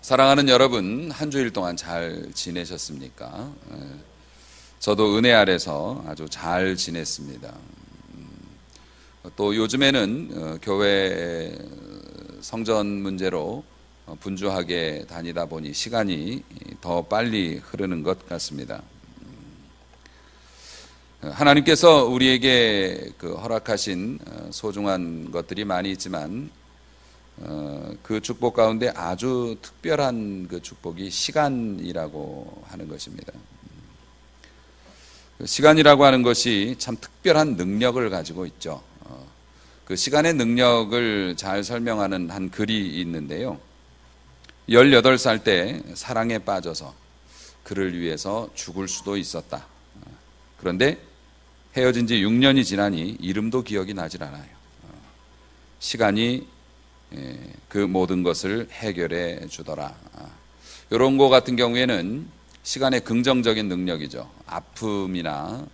사랑하는 여러분, 한 주일 동안 잘 지내셨습니까? 저도 은혜 아래서 아주 잘 지냈습니다. 또 요즘에는 교회 성전 문제로 분주하게 다니다 보니 시간이 더 빨리 흐르는 것 같습니다. 하나님께서 우리에게 허락하신 소중한 것들이 많이 있지만 그 축복 가운데 아주 특별한 그 축복이 시간이라고 하는 것입니다. 시간이라고 하는 것이 참 특별한 능력을 가지고 있죠. 그 시간의 능력을 잘 설명하는 한 글이 있는데요. 18살 때 사랑에 빠져서 그를 위해서 죽을 수도 있었다. 그런데 헤어진 지 6년이 지나니 이름도 기억이 나질 않아요. 시간이 그 모든 것을 해결해 주더라. 이런 거 같은 경우에는 시간의 긍정적인 능력이죠. 아픔이나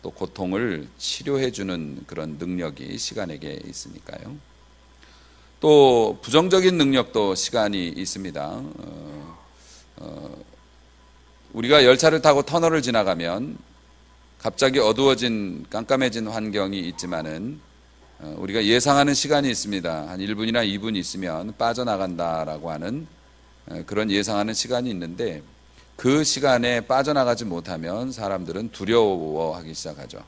또 고통을 치료해 주는 그런 능력이 시간에게 있으니까요. 또 부정적인 능력도 시간이 있습니다. 우리가 열차를 타고 터널을 지나가면 갑자기 어두워진 깜깜해진 환경이 있지만은 우리가 예상하는 시간이 있습니다. 한 1분이나 2분 있으면 빠져나간다라고 하는 그런 예상하는 시간이 있는데 그 시간에 빠져나가지 못하면 사람들은 두려워하기 시작하죠.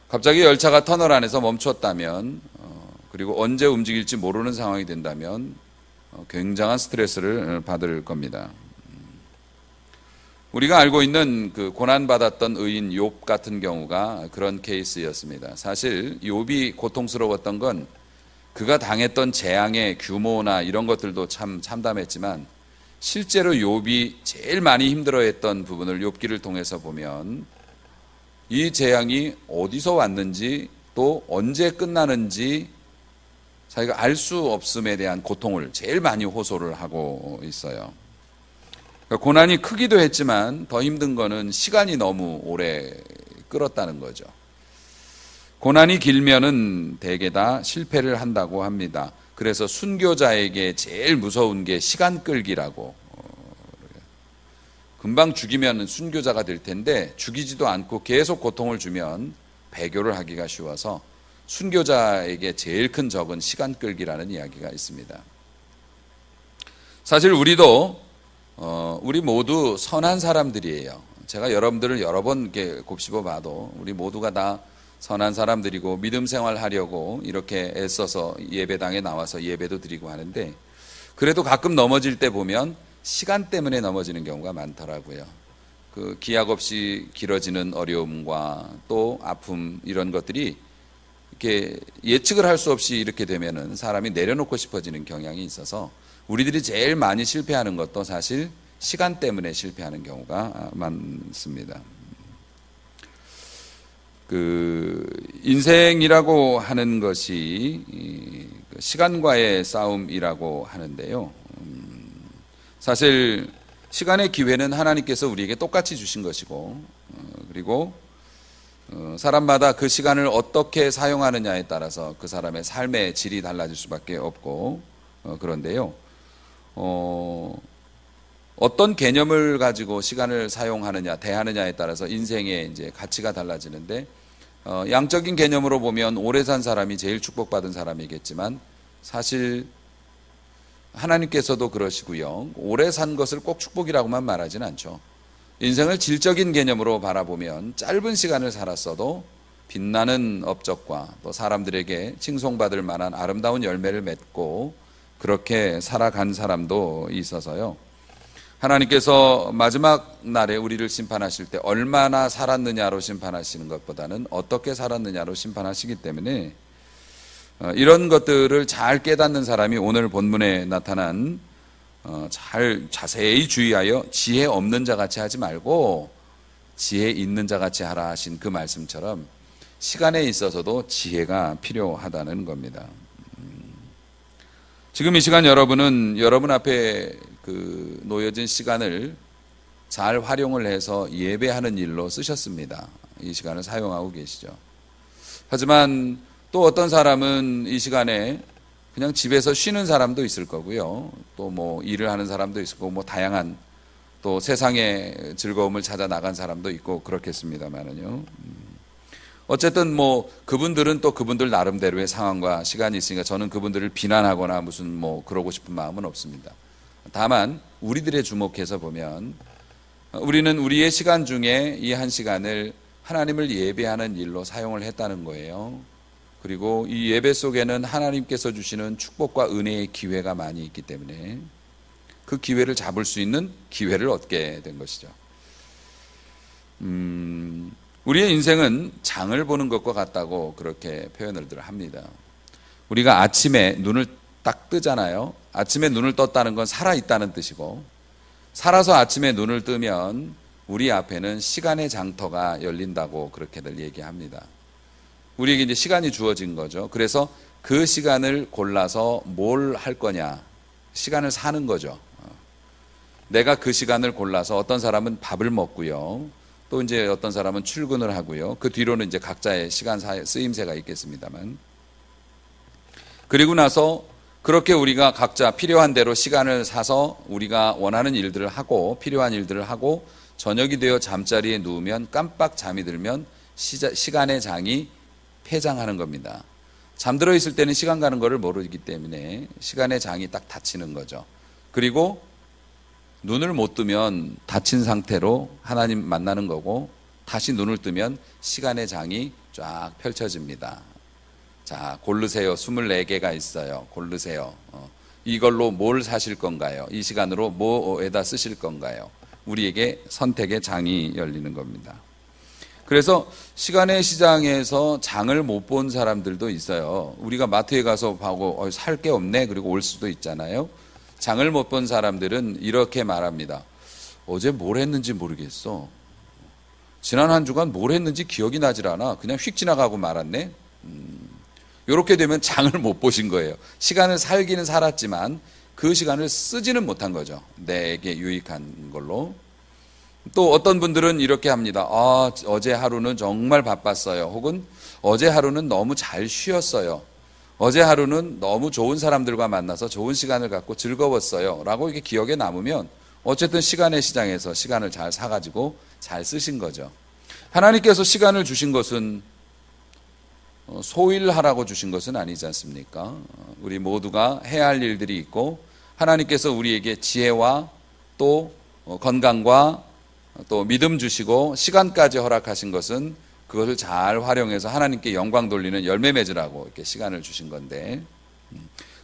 갑자기 열차가 터널 안에서 멈췄다면 그리고 언제 움직일지 모르는 상황이 된다면 굉장한 스트레스를 받을 겁니다. 우리가 알고 있는 그 고난받았던 의인 욥 같은 경우가 그런 케이스였습니다. 사실 욥이 고통스러웠던 건 그가 당했던 재앙의 규모나 이런 것들도 참 참담했지만 실제로 욥이 제일 많이 힘들어했던 부분을 욥기를 통해서 보면 이 재앙이 어디서 왔는지 또 언제 끝나는지 자기가 알 수 없음에 대한 고통을 제일 많이 호소를 하고 있어요. 고난이 크기도 했지만 더 힘든 거는 시간이 너무 오래 끌었다는 거죠. 고난이 길면은 대개 다 실패를 한다고 합니다. 그래서 순교자에게 제일 무서운 게 시간 끌기라고. 금방 죽이면 순교자가 될 텐데 죽이지도 않고 계속 고통을 주면 배교를 하기가 쉬워서 순교자에게 제일 큰 적은 시간 끌기라는 이야기가 있습니다. 사실 우리 모두 선한 사람들이에요. 제가 여러분들을 여러 번 이렇게 곱씹어 봐도 우리 모두가 다 선한 사람들이고 믿음 생활하려고 이렇게 애써서 예배당에 나와서 예배도 드리고 하는데 그래도 가끔 넘어질 때 보면 시간 때문에 넘어지는 경우가 많더라고요. 그 기약 없이 길어지는 어려움과 또 아픔 이런 것들이 이렇게 예측을 할 수 없이 이렇게 되면은 사람이 내려놓고 싶어지는 경향이 있어서 우리들이 제일 많이 실패하는 것도 사실 시간 때문에 실패하는 경우가 많습니다. 그 인생이라고 하는 것이 시간과의 싸움이라고 하는데요. 사실 시간의 기회는 하나님께서 우리에게 똑같이 주신 것이고 그리고 사람마다 그 시간을 어떻게 사용하느냐에 따라서 그 사람의 삶의 질이 달라질 수밖에 없고 그런데요. 어떤 개념을 가지고 시간을 사용하느냐, 대하느냐에 따라서 인생의 이제 가치가 달라지는데, 양적인 개념으로 보면 오래 산 사람이 제일 축복받은 사람이겠지만, 사실 하나님께서도 그러시고요. 오래 산 것을 꼭 축복이라고만 말하지는 않죠. 인생을 질적인 개념으로 바라보면 짧은 시간을 살았어도 빛나는 업적과 또 사람들에게 칭송받을 만한 아름다운 열매를 맺고 그렇게 살아간 사람도 있어서요. 하나님께서 마지막 날에 우리를 심판하실 때 얼마나 살았느냐로 심판하시는 것보다는 어떻게 살았느냐로 심판하시기 때문에 이런 것들을 잘 깨닫는 사람이 오늘 본문에 나타난 잘 자세히 주의하여 지혜 없는 자 같이 하지 말고 지혜 있는 자 같이 하라 하신 그 말씀처럼 시간에 있어서도 지혜가 필요하다는 겁니다. 지금 이 시간 여러분은 여러분 앞에 그 놓여진 시간을 잘 활용을 해서 예배하는 일로 쓰셨습니다. 이 시간을 사용하고 계시죠. 하지만 또 어떤 사람은 이 시간에 그냥 집에서 쉬는 사람도 있을 거고요. 또 뭐 일을 하는 사람도 있을 거고, 뭐 다양한 또 세상의 즐거움을 찾아 나간 사람도 있고 그렇겠습니다만은요. 어쨌든 뭐 그분들은 또 그분들 나름대로의 상황과 시간이 있으니까 저는 그분들을 비난하거나 무슨 뭐 그러고 싶은 마음은 없습니다. 다만 우리들의 주목해서 보면 우리는 우리의 시간 중에 이 한 시간을 하나님을 예배하는 일로 사용을 했다는 거예요. 그리고 이 예배 속에는 하나님께서 주시는 축복과 은혜의 기회가 많이 있기 때문에 그 기회를 잡을 수 있는 기회를 얻게 된 것이죠. 우리의 인생은 장을 보는 것과 같다고 그렇게 표현을 합니다. 우리가 아침에 눈을 딱 뜨잖아요. 아침에 눈을 떴다는 건 살아있다는 뜻이고, 살아서 아침에 눈을 뜨면 우리 앞에는 시간의 장터가 열린다고 그렇게들 얘기합니다. 우리에게 이제 시간이 주어진 거죠. 그래서 그 시간을 골라서 뭘 할 거냐, 시간을 사는 거죠. 내가 그 시간을 골라서 어떤 사람은 밥을 먹고요. 또 이제 어떤 사람은 출근을 하고요. 그 뒤로는 이제 각자의 시간 쓰임새가 있겠습니다만. 그리고 나서 그렇게 우리가 각자 필요한 대로 시간을 사서 우리가 원하는 일들을 하고 필요한 일들을 하고 저녁이 되어 잠자리에 누우면 깜빡 잠이 들면 시간의 장이 폐장하는 겁니다. 잠들어 있을 때는 시간 가는 것을 모르기 때문에 시간의 장이 딱 닫히는 거죠. 그리고 눈을 못 뜨면 닫힌 상태로 하나님 만나는 거고, 다시 눈을 뜨면 시간의 장이 쫙 펼쳐집니다. 자, 고르세요. 24개가 있어요. 고르세요. 이걸로 뭘 사실 건가요? 이 시간으로 뭐에다 쓰실 건가요? 우리에게 선택의 장이 열리는 겁니다. 그래서 시간의 시장에서 장을 못 본 사람들도 있어요. 우리가 마트에 가서 보고 살 게 없네, 그리고 올 수도 있잖아요. 장을 못 본 사람들은 이렇게 말합니다. 어제 뭘 했는지 모르겠어. 지난 한 주간 뭘 했는지 기억이 나질 않아. 그냥 휙 지나가고 말았네. 이렇게 되면 장을 못 보신 거예요. 시간을 살기는 살았지만 그 시간을 쓰지는 못한 거죠. 내게 유익한 걸로. 또 어떤 분들은 이렇게 합니다. 어제 하루는 정말 바빴어요. 혹은 어제 하루는 너무 잘 쉬었어요. 어제 하루는 너무 좋은 사람들과 만나서 좋은 시간을 갖고 즐거웠어요 라고 이게 기억에 남으면 어쨌든 시간의 시장에서 시간을 잘 사가지고 잘 쓰신 거죠. 하나님께서 시간을 주신 것은 소일하라고 주신 것은 아니지 않습니까? 우리 모두가 해야 할 일들이 있고 하나님께서 우리에게 지혜와 또 건강과 또 믿음 주시고 시간까지 허락하신 것은 그것을 잘 활용해서 하나님께 영광 돌리는 열매 맺으라고 이렇게 시간을 주신 건데,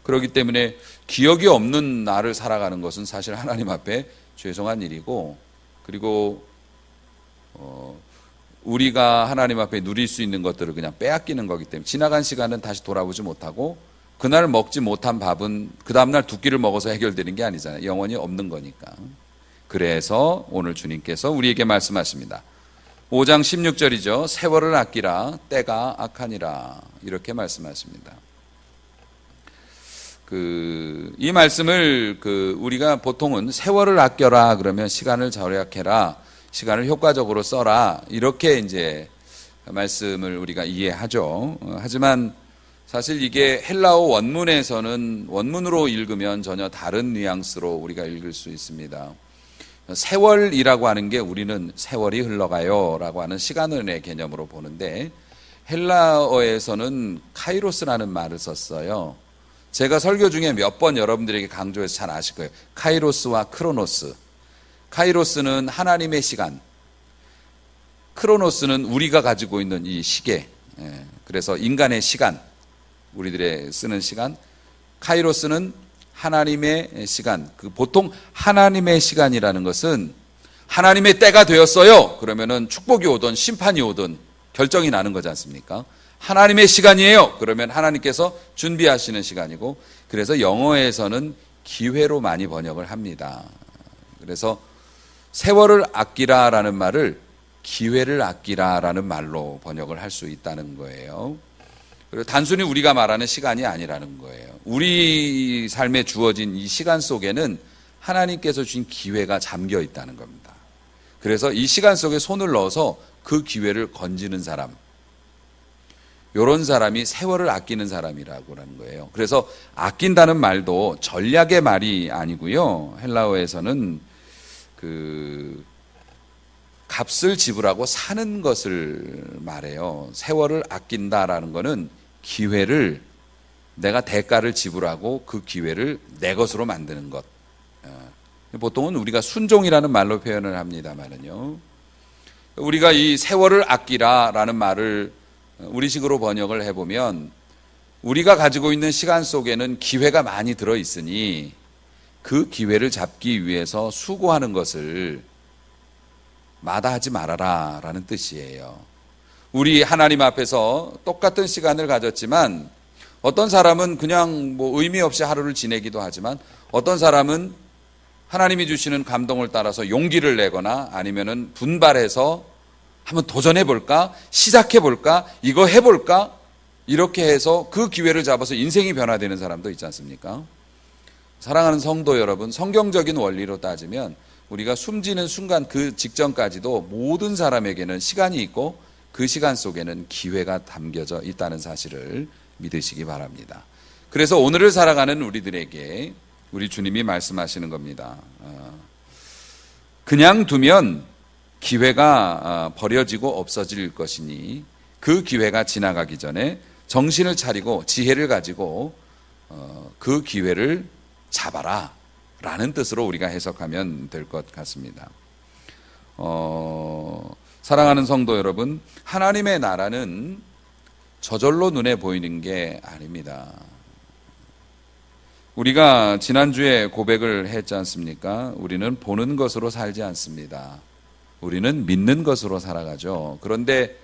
그렇기 때문에 기억이 없는 날을 살아가는 것은 사실 하나님 앞에 죄송한 일이고, 그리고 우리가 하나님 앞에 누릴 수 있는 것들을 그냥 빼앗기는 거기 때문에 지나간 시간은 다시 돌아보지 못하고 그날 먹지 못한 밥은 그 다음날 두 끼를 먹어서 해결되는 게 아니잖아요. 영원히 없는 거니까. 그래서 오늘 주님께서 우리에게 말씀하십니다. 5장 16절이죠. 세월을 아끼라 때가 악하니라 이렇게 말씀하십니다. 이 말씀을 우리가 보통은 세월을 아껴라 그러면 시간을 절약해라, 시간을 효과적으로 써라 이렇게 이제 말씀을 우리가 이해하죠. 하지만 사실 이게 헬라어 원문에서는 원문으로 읽으면 전혀 다른 뉘앙스로 우리가 읽을 수 있습니다. 세월이라고 하는 게 우리는 세월이 흘러가요 라고 하는 시간의 개념으로 보는데 헬라어에서는 카이로스라는 말을 썼어요. 제가 설교 중에 몇 번 여러분들에게 강조해서 잘 아실 거예요. 카이로스와 크로노스. 카이로스는 하나님의 시간, 크로노스는 우리가 가지고 있는 이 시계. 그래서 인간의 시간, 우리들의 쓰는 시간. 카이로스는 하나님의 시간. 보통 하나님의 시간이라는 것은 하나님의 때가 되었어요 그러면은 축복이 오든 심판이 오든 결정이 나는 거지 않습니까? 하나님의 시간이에요 그러면 하나님께서 준비하시는 시간이고, 그래서 영어에서는 기회로 많이 번역을 합니다. 그래서 세월을 아끼라라는 말을 기회를 아끼라라는 말로 번역을 할 수 있다는 거예요. 그리고 단순히 우리가 말하는 시간이 아니라는 거예요. 우리 삶에 주어진 이 시간 속에는 하나님께서 주신 기회가 잠겨 있다는 겁니다. 그래서 이 시간 속에 손을 넣어서 그 기회를 건지는 사람, 이런 사람이 세월을 아끼는 사람이라고 하는 거예요. 그래서 아낀다는 말도 전략의 말이 아니고요. 헬라어에서는 그 값을 지불하고 사는 것을 말해요. 세월을 아낀다라는 거는 기회를 내가 대가를 지불하고 그 기회를 내 것으로 만드는 것. 보통은 우리가 순종이라는 말로 표현을 합니다만은요. 우리가 이 세월을 아끼라라는 말을 우리식으로 번역을 해보면 우리가 가지고 있는 시간 속에는 기회가 많이 들어있으니 그 기회를 잡기 위해서 수고하는 것을 마다하지 말아라 라는 뜻이에요. 우리 하나님 앞에서 똑같은 시간을 가졌지만 어떤 사람은 그냥 뭐 의미 없이 하루를 지내기도 하지만 어떤 사람은 하나님이 주시는 감동을 따라서 용기를 내거나 아니면은 분발해서 한번 도전해 볼까? 시작해 볼까? 이거 해 볼까? 이렇게 해서 그 기회를 잡아서 인생이 변화되는 사람도 있지 않습니까? 사랑하는 성도 여러분, 성경적인 원리로 따지면 우리가 숨지는 순간 그 직전까지도 모든 사람에게는 시간이 있고 그 시간 속에는 기회가 담겨져 있다는 사실을 믿으시기 바랍니다. 그래서 오늘을 살아가는 우리들에게 우리 주님이 말씀하시는 겁니다. 그냥 두면 기회가 버려지고 없어질 것이니 그 기회가 지나가기 전에 정신을 차리고 지혜를 가지고 그 기회를 잡아라 라는 뜻으로 우리가 해석하면 될 것 같습니다. 사랑하는 성도 여러분, 하나님의 나라는 저절로 눈에 보이는 게 아닙니다. 우리가 지난주에 고백을 했지 않습니까? 우리는 보는 것으로 살지 않습니다. 우리는 믿는 것으로 살아가죠. 그런데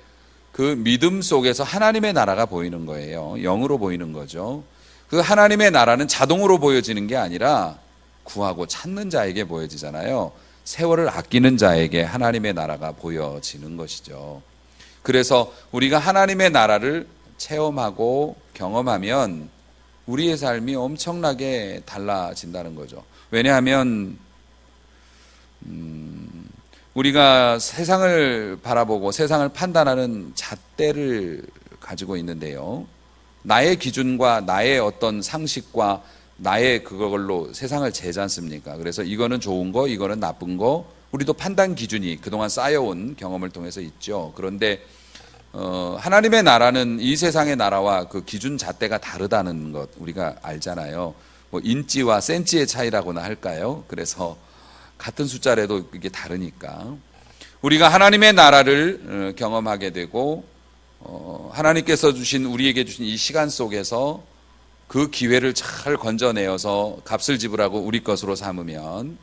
그 믿음 속에서 하나님의 나라가 보이는 거예요. 영으로 보이는 거죠. 그 하나님의 나라는 자동으로 보여지는 게 아니라 구하고 찾는 자에게 보여지잖아요. 세월을 아끼는 자에게 하나님의 나라가 보여지는 것이죠. 그래서 우리가 하나님의 나라를 체험하고 경험하면 우리의 삶이 엄청나게 달라진다는 거죠. 왜냐하면 우리가 세상을 바라보고 세상을 판단하는 잣대를 가지고 있는데요. 나의 기준과 나의 어떤 상식과 나의 그걸로 세상을 재지 않습니까? 그래서 이거는 좋은 거, 이거는 나쁜 거, 우리도 판단 기준이 그동안 쌓여온 경험을 통해서 있죠. 그런데 하나님의 나라는 이 세상의 나라와 그 기준 잣대가 다르다는 것 우리가 알잖아요. 뭐 인치와 센치의 차이라고나 할까요? 그래서 같은 숫자라도 이게 다르니까 우리가 하나님의 나라를 경험하게 되고 하나님께서 주신 우리에게 주신 이 시간 속에서 그 기회를 잘 건져내어서 값을 지불하고 우리 것으로 삼으면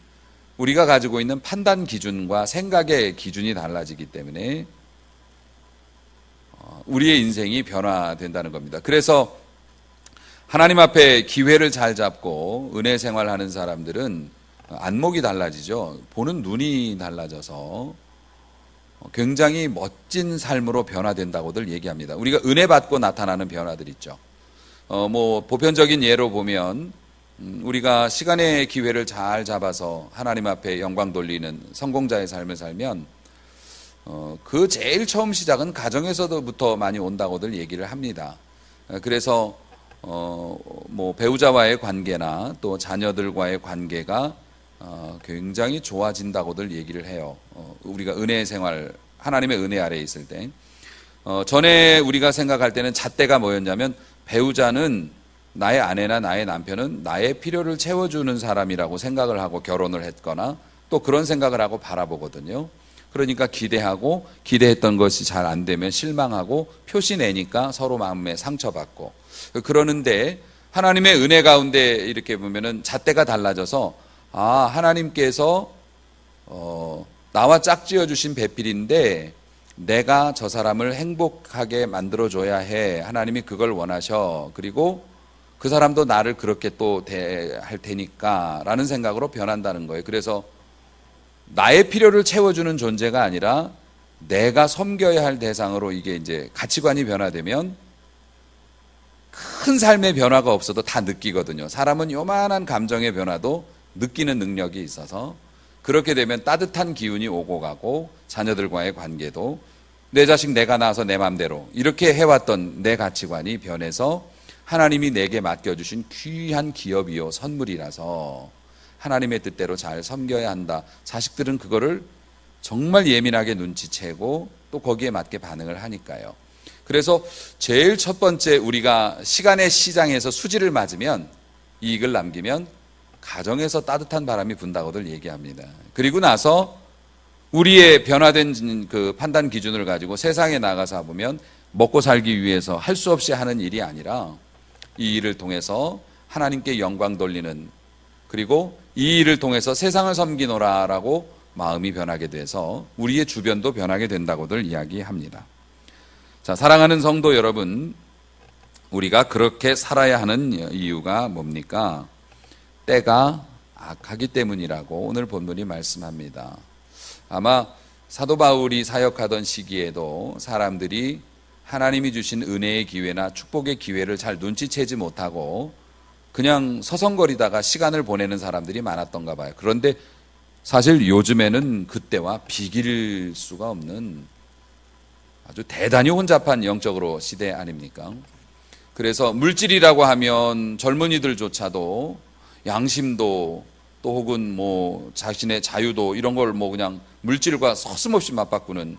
우리가 가지고 있는 판단 기준과 생각의 기준이 달라지기 때문에 우리의 인생이 변화된다는 겁니다. 그래서 하나님 앞에 기회를 잘 잡고 은혜 생활하는 사람들은 안목이 달라지죠. 보는 눈이 달라져서 굉장히 멋진 삶으로 변화된다고들 얘기합니다. 우리가 은혜 받고 나타나는 변화들 있죠. 뭐 보편적인 예로 보면 우리가 시간의 기회를 잘 잡아서 하나님 앞에 영광 돌리는 성공자의 삶을 살면 그 제일 처음 시작은 가정에서부터 많이 온다고들 얘기를 합니다. 그래서 뭐 배우자와의 관계나 또 자녀들과의 관계가 굉장히 좋아진다고들 얘기를 해요. 우리가 은혜 생활, 하나님의 은혜 아래에 있을 때. 전에 우리가 생각할 때는 잣대가 뭐였냐면 배우자는 나의 아내나 나의 남편은 나의 필요를 채워주는 사람이라고 생각을 하고 결혼을 했거나 또 그런 생각을 하고 바라보거든요. 그러니까 기대하고 기대했던 것이 잘 안 되면 실망하고 표시 내니까 서로 마음에 상처받고 그러는데 하나님의 은혜 가운데 이렇게 보면은 잣대가 달라져서 하나님께서 나와 짝지어 주신 배필인데 내가 저 사람을 행복하게 만들어줘야 해. 하나님이 그걸 원하셔. 그리고 그 사람도 나를 그렇게 또 대할 테니까 라는 생각으로 변한다는 거예요. 그래서 나의 필요를 채워주는 존재가 아니라 내가 섬겨야 할 대상으로 이게 이제 가치관이 변화되면 큰 삶의 변화가 없어도 다 느끼거든요. 사람은 요만한 감정의 변화도 느끼는 능력이 있어서 그렇게 되면 따뜻한 기운이 오고 가고 자녀들과의 관계도 내 자식 내가 낳아서 내 맘대로 이렇게 해왔던 내 가치관이 변해서 하나님이 내게 맡겨주신 귀한 기업이요 선물이라서 하나님의 뜻대로 잘 섬겨야 한다. 자식들은 그거를 정말 예민하게 눈치채고 또 거기에 맞게 반응을 하니까요. 그래서 제일 첫 번째, 우리가 시간의 시장에서 수지를 맞으면, 이익을 남기면 가정에서 따뜻한 바람이 분다고들 얘기합니다. 그리고 나서 우리의 변화된 그 판단 기준을 가지고 세상에 나가서 보면 먹고 살기 위해서 할 수 없이 하는 일이 아니라 이 일을 통해서 하나님께 영광 돌리는, 그리고 이 일을 통해서 세상을 섬기노라라고 마음이 변하게 돼서 우리의 주변도 변하게 된다고들 이야기합니다. 자, 사랑하는 성도 여러분, 우리가 그렇게 살아야 하는 이유가 뭡니까? 때가 악하기 때문이라고 오늘 본문이 말씀합니다. 아마 사도 바울이 사역하던 시기에도 사람들이 하나님이 주신 은혜의 기회나 축복의 기회를 잘 눈치채지 못하고 그냥 서성거리다가 시간을 보내는 사람들이 많았던가 봐요. 그런데 사실 요즘에는 그때와 비길 수가 없는 아주 대단히 혼잡한 영적으로 시대 아닙니까? 그래서 물질이라고 하면 젊은이들조차도 양심도 또 혹은 뭐 자신의 자유도 이런 걸 뭐 그냥 물질과 서슴없이 맞바꾸는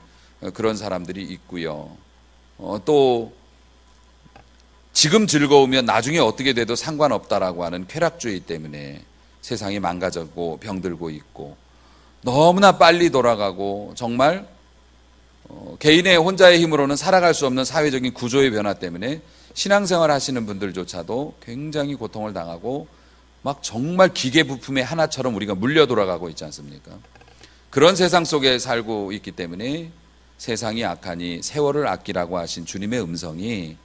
그런 사람들이 있고요. 또 지금 즐거우면 나중에 어떻게 돼도 상관없다라고 하는 쾌락주의 때문에 세상이 망가졌고 병들고 있고, 너무나 빨리 돌아가고 정말 개인의 혼자의 힘으로는 살아갈 수 없는 사회적인 구조의 변화 때문에 신앙생활 하시는 분들조차도 굉장히 고통을 당하고 막 정말 기계 부품의 하나처럼 우리가 물려 돌아가고 있지 않습니까? 그런 세상 속에 살고 있기 때문에 세상이 악하니 세월을 아끼라고 하신 주님의 음성이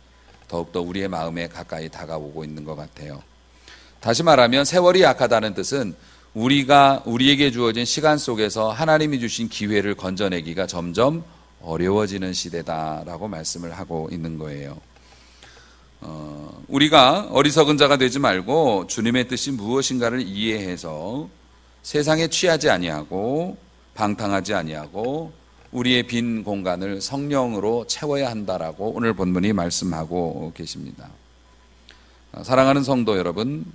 더욱더 우리의 마음에 가까이 다가오고 있는 것 같아요. 다시 말하면 세월이 약하다는 뜻은 우리에게 주어진 시간 속에서 하나님이 주신 기회를 건져내기가 점점 어려워지는 시대다라고 말씀을 하고 있는 거예요. 우리가 어리석은 자가 되지 말고 주님의 뜻이 무엇인가를 이해해서 세상에 취하지 아니하고 방탕하지 아니하고 우리의 빈 공간을 성령으로 채워야 한다라고 오늘 본문이 말씀하고 계십니다. 사랑하는 성도 여러분,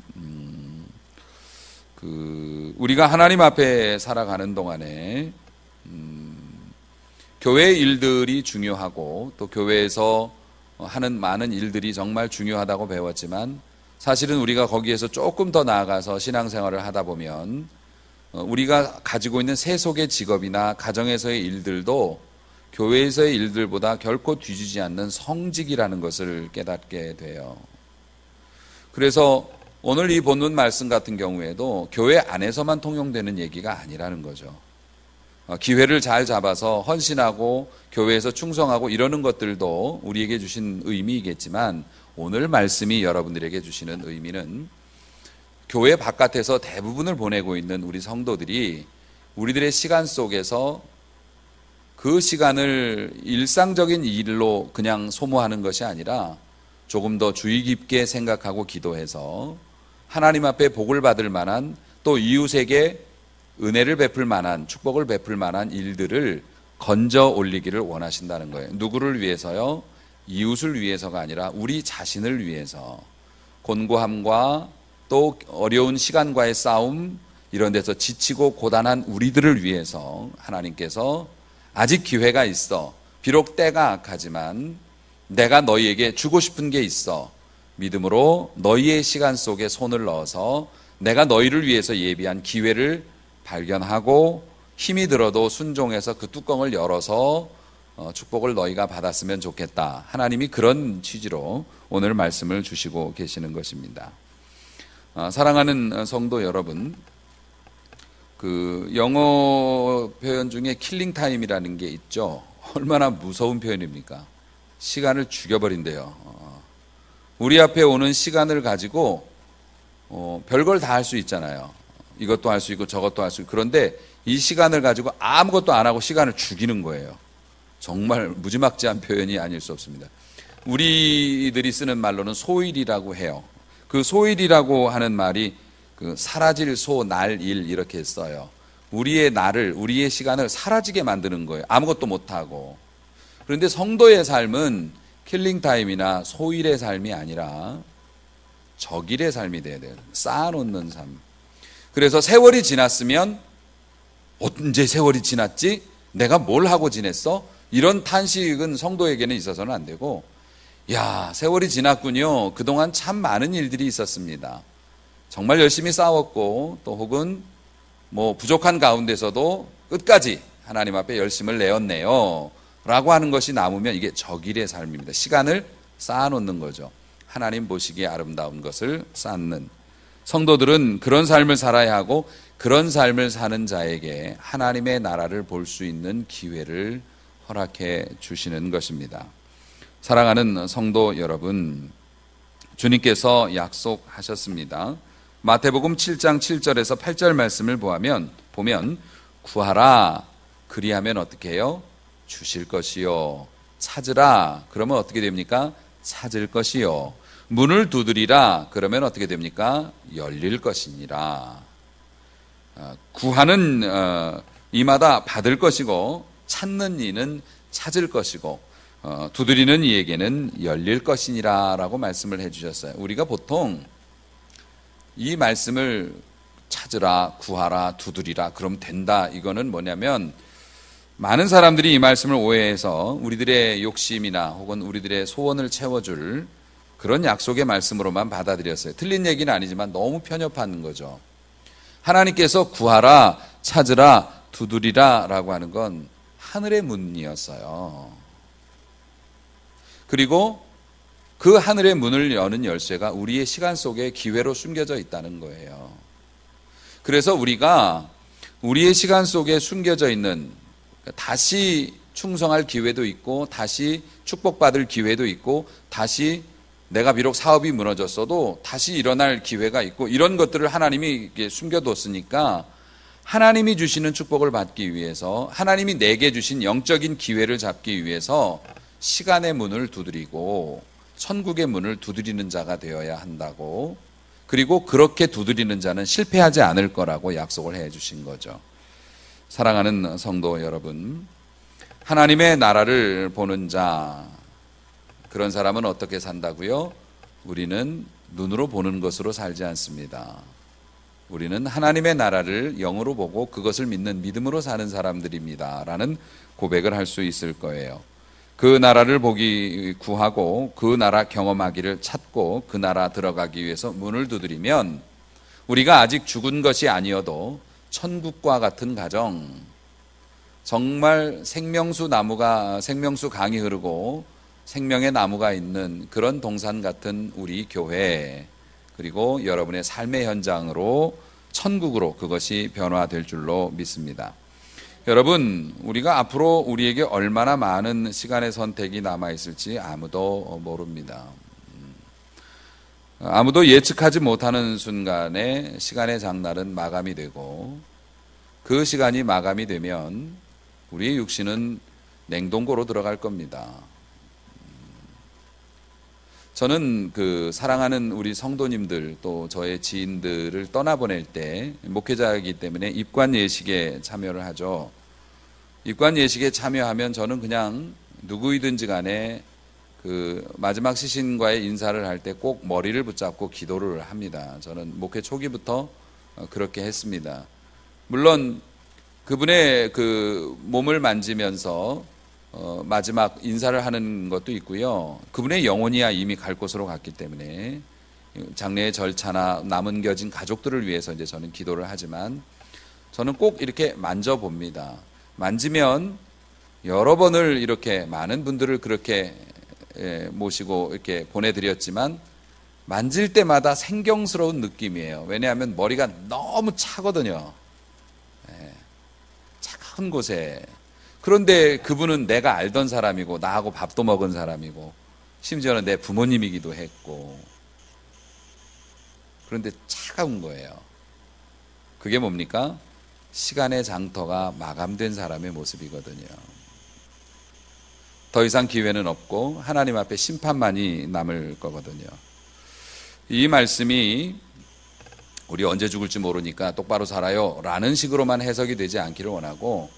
우리가 하나님 앞에 살아가는 동안에 교회의 일들이 중요하고 또 교회에서 하는 많은 일들이 정말 중요하다고 배웠지만, 사실은 우리가 거기에서 조금 더 나아가서 신앙생활을 하다 보면 우리가 가지고 있는 세속의 직업이나 가정에서의 일들도 교회에서의 일들보다 결코 뒤지지 않는 성직이라는 것을 깨닫게 돼요. 그래서 오늘 이 본문 말씀 같은 경우에도 교회 안에서만 통용되는 얘기가 아니라는 거죠. 기회를 잘 잡아서 헌신하고 교회에서 충성하고 이러는 것들도 우리에게 주신 의미이겠지만, 오늘 말씀이 여러분들에게 주시는 의미는 교회 바깥에서 대부분을 보내고 있는 우리 성도들이 우리들의 시간 속에서 그 시간을 일상적인 일로 그냥 소모하는 것이 아니라 조금 더 주의 깊게 생각하고 기도해서 하나님 앞에 복을 받을 만한, 또 이웃에게 은혜를 베풀 만한, 축복을 베풀 만한 일들을 건져 올리기를 원하신다는 거예요. 누구를 위해서요? 이웃을 위해서가 아니라 우리 자신을 위해서. 곤고함과 또 어려운 시간과의 싸움, 이런 데서 지치고 고단한 우리들을 위해서 하나님께서 아직 기회가 있어, 비록 때가 악하지만 내가 너희에게 주고 싶은 게 있어, 믿음으로 너희의 시간 속에 손을 넣어서 내가 너희를 위해서 예비한 기회를 발견하고 힘이 들어도 순종해서 그 뚜껑을 열어서 축복을 너희가 받았으면 좋겠다. 하나님이 그런 취지로 오늘 말씀을 주시고 계시는 것입니다. 사랑하는 성도 여러분, 그 영어 표현 중에 킬링 타임이라는 게 있죠. 얼마나 무서운 표현입니까? 시간을 죽여버린대요. 우리 앞에 오는 시간을 가지고 별걸 다 할 수 있잖아요. 이것도 할 수 있고 저것도 할 수 있고. 그런데 이 시간을 가지고 아무것도 안 하고 시간을 죽이는 거예요. 정말 무지막지한 표현이 아닐 수 없습니다. 우리들이 쓰는 말로는 소일이라고 해요. 그 소일이라고 하는 말이 그 사라질 소, 날, 일 이렇게 써요. 우리의 날을, 우리의 시간을 사라지게 만드는 거예요. 아무것도 못하고. 그런데 성도의 삶은 킬링타임이나 소일의 삶이 아니라 적일의 삶이 돼야 돼요. 쌓아놓는 삶. 그래서 세월이 지났으면 언제 세월이 지났지? 내가 뭘 하고 지냈어? 이런 탄식은 성도에게는 있어서는 안 되고, 야, 세월이 지났군요. 그동안 참 많은 일들이 있었습니다. 정말 열심히 싸웠고, 또 혹은 뭐 부족한 가운데서도 끝까지 하나님 앞에 열심을 내었네요. 라고 하는 것이 남으면 이게 적일의 삶입니다. 시간을 쌓아놓는 거죠. 하나님 보시기에 아름다운 것을 쌓는. 성도들은 그런 삶을 살아야 하고, 그런 삶을 사는 자에게 하나님의 나라를 볼 수 있는 기회를 허락해 주시는 것입니다. 사랑하는 성도 여러분, 주님께서 약속하셨습니다. 마태복음 7장 7절에서 8절 말씀을 보면 구하라, 그리하면 어떻게 해요? 주실 것이요. 찾으라, 그러면 어떻게 됩니까? 찾을 것이요. 문을 두드리라, 그러면 어떻게 됩니까? 열릴 것이니라. 구하는 이마다 받을 것이고, 찾는 이는 찾을 것이고, 두드리는 이에게는 열릴 것이니라 라고 말씀을 해주셨어요. 우리가 보통 이 말씀을 찾으라, 구하라, 두드리라, 그럼 된다, 이거는 뭐냐면, 많은 사람들이 이 말씀을 오해해서 우리들의 욕심이나 혹은 우리들의 소원을 채워줄 그런 약속의 말씀으로만 받아들였어요. 틀린 얘기는 아니지만 너무 편협한 거죠. 하나님께서 구하라, 찾으라, 두드리라 라고 하는 건 하늘의 문이었어요. 그리고 그 하늘의 문을 여는 열쇠가 우리의 시간 속에 기회로 숨겨져 있다는 거예요. 그래서 우리가 우리의 시간 속에 숨겨져 있는, 다시 충성할 기회도 있고, 다시 축복받을 기회도 있고, 다시 내가 비록 사업이 무너졌어도 다시 일어날 기회가 있고, 이런 것들을 하나님이 숨겨뒀으니까 하나님이 주시는 축복을 받기 위해서, 하나님이 내게 주신 영적인 기회를 잡기 위해서 시간의 문을 두드리고 천국의 문을 두드리는 자가 되어야 한다고, 그리고 그렇게 두드리는 자는 실패하지 않을 거라고 약속을 해 주신 거죠. 사랑하는 성도 여러분, 하나님의 나라를 보는 자, 그런 사람은 어떻게 산다고요? 우리는 눈으로 보는 것으로 살지 않습니다. 우리는 하나님의 나라를 영으로 보고 그것을 믿는 믿음으로 사는 사람들입니다 라는 고백을 할 수 있을 거예요. 그 나라를 구하고 그 나라 경험하기를 찾고 그 나라 들어가기 위해서 문을 두드리면, 우리가 아직 죽은 것이 아니어도 천국과 같은 가정, 정말 생명수 강이 흐르고 생명의 나무가 있는 그런 동산 같은 우리 교회, 그리고 여러분의 삶의 현장으로, 천국으로 그것이 변화될 줄로 믿습니다. 여러분, 우리가 앞으로 우리에게 얼마나 많은 시간의 선택이 남아있을지 아무도 모릅니다. 아무도 예측하지 못하는 순간에 시간의 장날은 마감이 되고, 그 시간이 마감이 되면 우리의 육신은 냉동고로 들어갈 겁니다. 저는 사랑하는 우리 성도님들, 또 저의 지인들을 떠나보낼 때, 목회자이기 때문에 입관 예식에 참여를 하죠. 입관 예식에 참여하면 저는 그냥 누구이든지 간에 마지막 시신과의 인사를 할 때 꼭 머리를 붙잡고 기도를 합니다. 저는 목회 초기부터 그렇게 했습니다. 물론 그분의 몸을 만지면서 마지막 인사를 하는 것도 있고요. 그분의 영혼이야 이미 갈 곳으로 갔기 때문에 장례의 절차나 남은겨진 가족들을 위해서 이제 저는 기도를 하지만, 저는 꼭 이렇게 만져봅니다. 만지면 여러 번을 이렇게 많은 분들을 그렇게 모시고 이렇게 보내드렸지만, 만질 때마다 생경스러운 느낌이에요. 왜냐하면 머리가 너무 차거든요. 차가운 곳에. 그런데 그분은 내가 알던 사람이고, 나하고 밥도 먹은 사람이고, 심지어는 내 부모님이기도 했고, 그런데 차가운 거예요. 그게 뭡니까? 시간의 장터가 마감된 사람의 모습이거든요. 더 이상 기회는 없고 하나님 앞에 심판만이 남을 거거든요. 이 말씀이 우리 언제 죽을지 모르니까 똑바로 살아요 라는 식으로만 해석이 되지 않기를 원하고,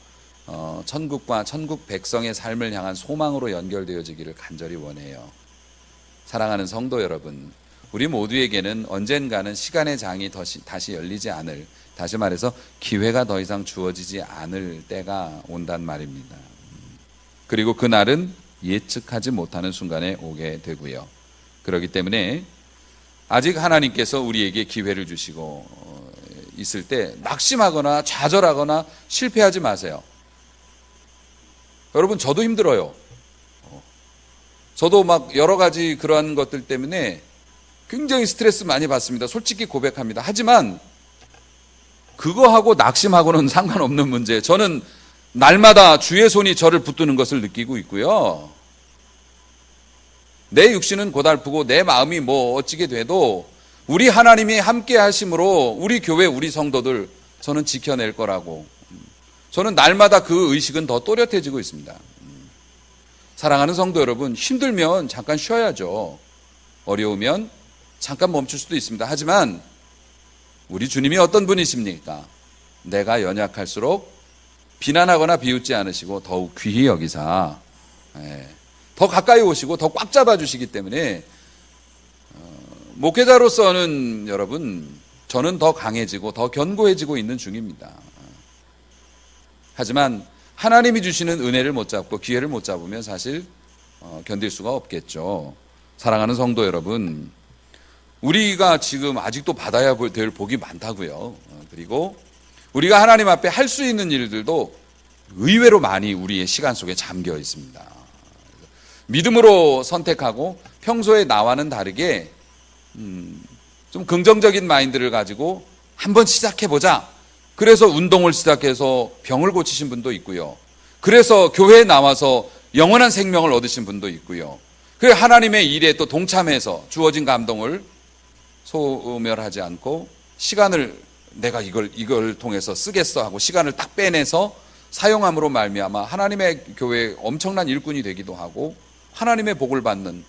천국과 천국 백성의 삶을 향한 소망으로 연결되어지기를 간절히 원해요. 사랑하는 성도 여러분, 우리 모두에게는 언젠가는 시간의 장이 다시 열리지 않을, 다시 말해서 기회가 더 이상 주어지지 않을 때가 온단 말입니다. 그리고 그날은 예측하지 못하는 순간에 오게 되고요. 그렇기 때문에 아직 하나님께서 우리에게 기회를 주시고 있을 때 낙심하거나 좌절하거나 실패하지 마세요. 여러분, 저도 힘들어요. 저도 막 여러 가지 그러한 것들 때문에 굉장히 스트레스 많이 받습니다. 솔직히 고백합니다. 하지만 그거하고 낙심하고는 상관없는 문제. 저는 날마다 주의 손이 저를 붙드는 것을 느끼고 있고요. 내 육신은 고달프고 내 마음이 뭐 어찌게 돼도 우리 하나님이 함께 하심으로 우리 교회, 우리 성도들 저는 지켜낼 거라고, 저는 날마다 그 의식은 더 또렷해지고 있습니다. 사랑하는 성도 여러분, 힘들면 잠깐 쉬어야죠. 어려우면 잠깐 멈출 수도 있습니다. 하지만 우리 주님이 어떤 분이십니까? 내가 연약할수록 비난하거나 비웃지 않으시고 더욱 귀히 여기사 더 가까이 오시고 더 꽉 잡아주시기 때문에 목회자로서는 여러분, 저는 더 강해지고 더 견고해지고 있는 중입니다. 하지만 하나님이 주시는 은혜를 못 잡고 기회를 못 잡으면 사실 견딜 수가 없겠죠. 사랑하는 성도 여러분, 우리가 지금 아직도 받아야 될 복이 많다고요. 그리고 우리가 하나님 앞에 할 수 있는 일들도 의외로 많이 우리의 시간 속에 잠겨 있습니다. 믿음으로 선택하고 평소에 나와는 다르게 좀 긍정적인 마인드를 가지고 한번 시작해보자. 그래서 운동을 시작해서 병을 고치신 분도 있고요. 그래서 교회에 나와서 영원한 생명을 얻으신 분도 있고요. 그 하나님의 일에 또 동참해서 주어진 감동을 소멸하지 않고 시간을 내가 이걸 통해서 쓰겠어 하고 시간을 딱 빼내서 사용함으로 말미암아 하나님의 교회에 엄청난 일꾼이 되기도 하고 하나님의 복을 받는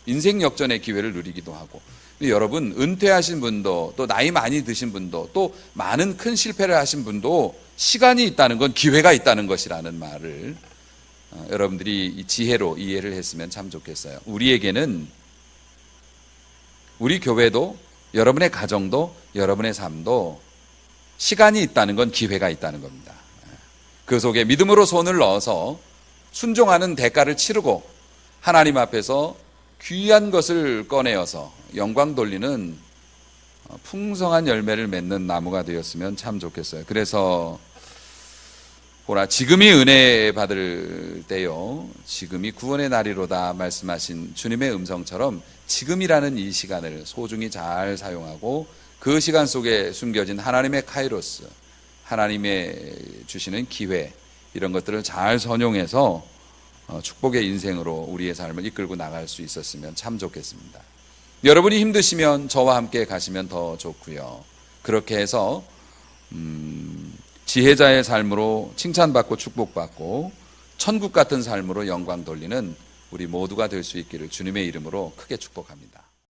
인생 역전의 기회를 누리기도 하고, 여러분, 은퇴하신 분도 또 나이 많이 드신 분도 또 많은 큰 실패를 하신 분도 시간이 있다는 건 기회가 있다는 것이라는 말을 여러분들이 이 지혜로 이해를 했으면 참 좋겠어요. 우리에게는, 우리 교회도 여러분의 가정도 여러분의 삶도 시간이 있다는 건 기회가 있다는 겁니다. 그 속에 믿음으로 손을 넣어서 순종하는 대가를 치르고 하나님 앞에서 귀한 것을 꺼내어서 영광 돌리는 풍성한 열매를 맺는 나무가 되었으면 참 좋겠어요. 그래서 보라, 지금이 은혜 받을 때요, 지금이 구원의 날이로다 말씀하신 주님의 음성처럼 지금이라는 이 시간을 소중히 잘 사용하고 그 시간 속에 숨겨진 하나님의 카이로스, 하나님의 주시는 기회, 이런 것들을 잘 선용해서 축복의 인생으로 우리의 삶을 이끌고 나갈 수 있었으면 참 좋겠습니다. 여러분이 힘드시면 저와 함께 가시면 더 좋고요. 그렇게 해서 지혜자의 삶으로 칭찬받고 축복받고 천국 같은 삶으로 영광 돌리는 우리 모두가 될 수 있기를 주님의 이름으로 크게 축복합니다.